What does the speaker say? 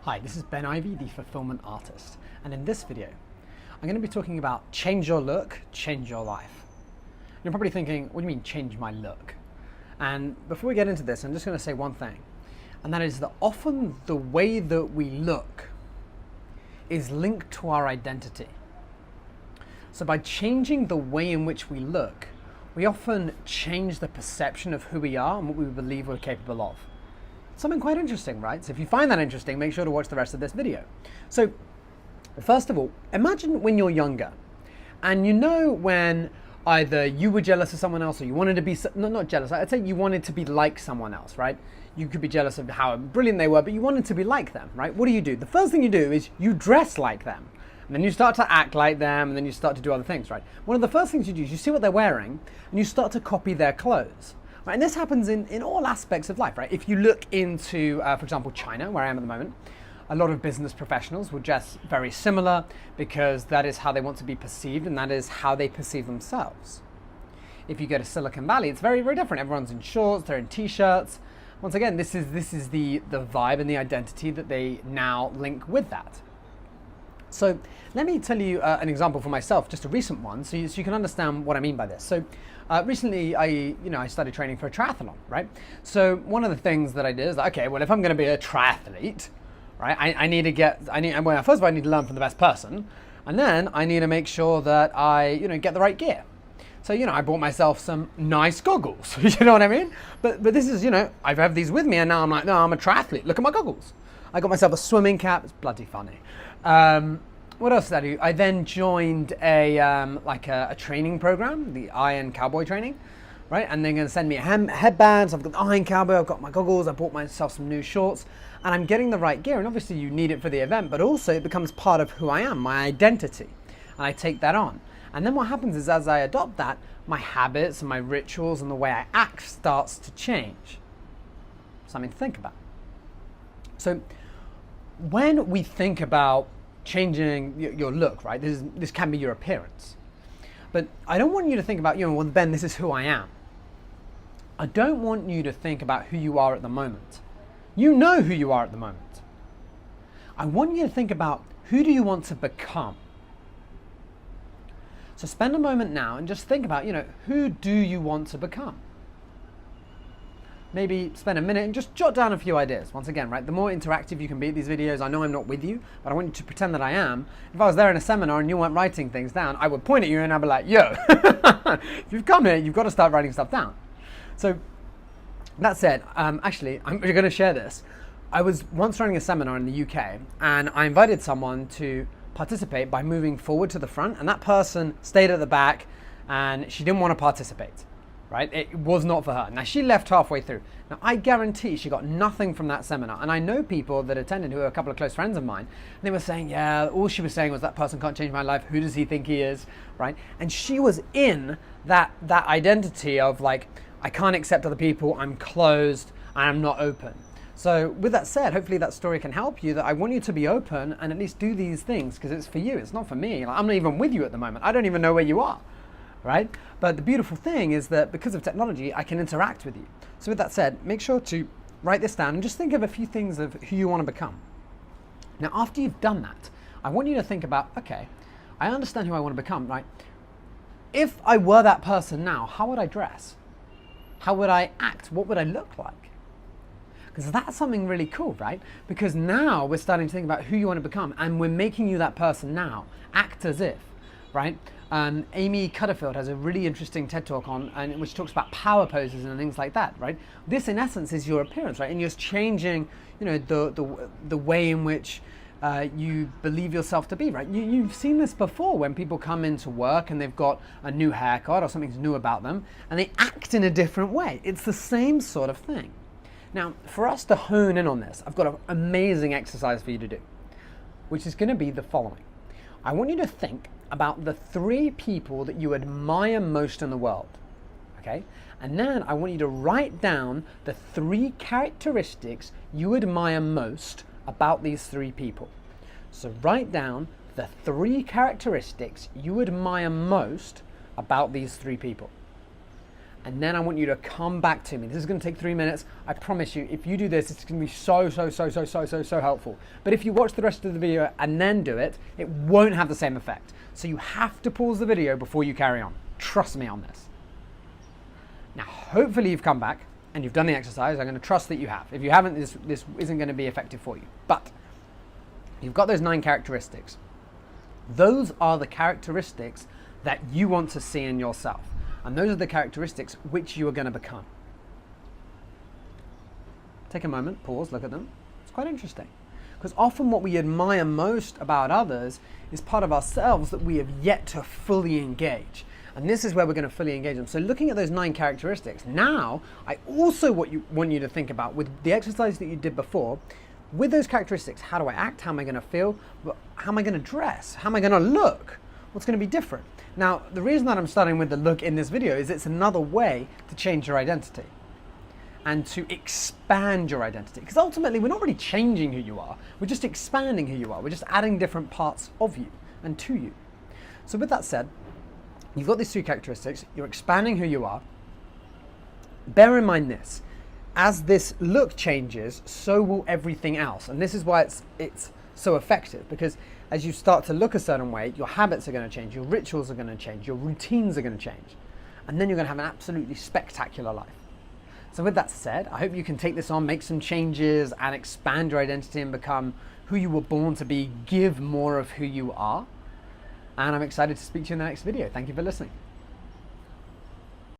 Hi, this is Ben Ivey, the fulfillment artist, and in this video I'm going to be talking about change your look, change your life. You're probably thinking, what do you mean change my look? And before we get into this, I'm just going to say one thing, and that is that often the way that we look is linked to our identity. So by changing the way in which we look, we often change the perception of who we are and what we believe we're capable of. Something quite interesting, right? So if you find that interesting, make sure to watch the rest of this video. So first of all, imagine when you're younger and you know when either you were jealous of someone else or you wanted to be, not jealous, I'd say you wanted to be like someone else, right? You could be jealous of how brilliant they were, but you wanted to be like them, right? What do? The first thing you do is you dress like them. And then you start to act like them, and then you start to do other things, right? One of the first things you do is you see what they're wearing, and you start to copy their clothes. Right? And this happens in all aspects of life, right? If you look into, for example, China, where I am at the moment, a lot of business professionals will dress very similar because that is how they want to be perceived, and that is how they perceive themselves. If you go to Silicon Valley, it's very, very different. Everyone's in shorts, they're in t-shirts. Once again, this is the vibe and the identity that they now link with that. So let me tell you an example for myself, just a recent one, so you can understand what I mean by this. So recently, I started training for a triathlon, right? So one of the things that I did is like, okay, well, if I'm going to be a triathlete, right, first of all, I need to learn from the best person, and then I need to make sure that I, get the right gear. So, I bought myself some nice goggles, you know what I mean? But this is, I have these with me, and now I'm like, no, I'm a triathlete. Look at my goggles. I got myself a swimming cap. It's bloody funny. What else did I do? I then joined a training program, the Iron Cowboy training, right? And they're going to send me a headband. So I've got the Iron Cowboy, I've got my goggles, I bought myself some new shorts, and I'm getting the right gear. And obviously you need it for the event, but also it becomes part of who I am, my identity. And I take that on. And then what happens is as I adopt that, my habits and my rituals and the way I act starts to change. Something to think about. So when we think about changing your look, right? This can be your appearance. But I don't want you to think about, well, Ben, this is who I am. I don't want you to think about who you are at the moment. You know who you are at the moment. I want you to think about who do you want to become. So spend a moment now and just think about, who do you want to become? Maybe spend a minute and just jot down a few ideas. Once again, right, the more interactive you can be at these videos, I know I'm not with you, but I want you to pretend that I am. If I was there in a seminar and you weren't writing things down, I would point at you and I'd be like, yo, if you've come here, you've got to start writing stuff down. So that said, actually, I'm going to share this. I was once running a seminar in the UK and I invited someone to participate by moving forward to the front, and that person stayed at the back and she didn't want to participate. Right? It was not for her. Now, she left halfway through. Now, I guarantee she got nothing from that seminar. And I know people that attended who are a couple of close friends of mine. And they were saying, yeah, all she was saying was that person can't change my life. Who does he think he is? Right? And she was in that identity of like, I can't accept other people. I'm closed. I am not open. So with that said, hopefully that story can help you, that I want you to be open and at least do these things because it's for you. It's not for me. Like, I'm not even with you at the moment. I don't even know where you are. Right? But the beautiful thing is that because of technology, I can interact with you. So with that said, make sure to write this down and just think of a few things of who you want to become. Now, after you've done that, I want you to think about, okay, I understand who I want to become, right? If I were that person now, how would I dress? How would I act? What would I look like? Because that's something really cool, right? Because now we're starting to think about who you want to become and we're making you that person now. Act as if, right? Amy Cutterfield has a really interesting TED talk which talks about power poses and things like that, right? This, in essence, is your appearance, right? And you're changing, the way in which you believe yourself to be, right? You've seen this before when people come into work and they've got a new haircut or something's new about them, and they act in a different way. It's the same sort of thing. Now, for us to hone in on this, I've got an amazing exercise for you to do, which is going to be the following. I want you to think about the 3 people that you admire most in the world, okay? And then I want you to write down the 3 characteristics you admire most about these 3 people. So write down the 3 characteristics you admire most about these 3 people. and then I want you to come back to me. This is going to take 3 minutes. I promise you, if you do this, it's going to be so helpful. But if you watch the rest of the video and then do it, it won't have the same effect. So you have to pause the video before you carry on. Trust me on this. Now, hopefully you've come back and you've done the exercise. I'm going to trust that you have. If you haven't, this isn't going to be effective for you. But you've got those 9 characteristics. Those are the characteristics that you want to see in yourself. And those are the characteristics which you are going to become. Take a moment, pause, look at them. It's quite interesting. Because often what we admire most about others is part of ourselves that we have yet to fully engage. And this is where we're going to fully engage them. So looking at those 9 characteristics, now I also want you to think about, with the exercise that you did before, with those characteristics, how do I act? How am I going to feel? How am I going to dress? How am I going to look? What's going to be different? Now, the reason that I'm starting with the look in this video is it's another way to change your identity and to expand your identity. Because ultimately, we're not really changing who you are. We're just expanding who you are. We're just adding different parts of you and to you. So with that said, you've got these 2 characteristics, you're expanding who you are. Bear in mind this, as this look changes, so will everything else. And this is why it's so effective, because as you start to look a certain way, your habits are going to change, your rituals are going to change, your routines are going to change. And then you're going to have an absolutely spectacular life. So with that said, I hope you can take this on, make some changes and expand your identity and become who you were born to be, give more of who you are. And I'm excited to speak to you in the next video. Thank you for listening.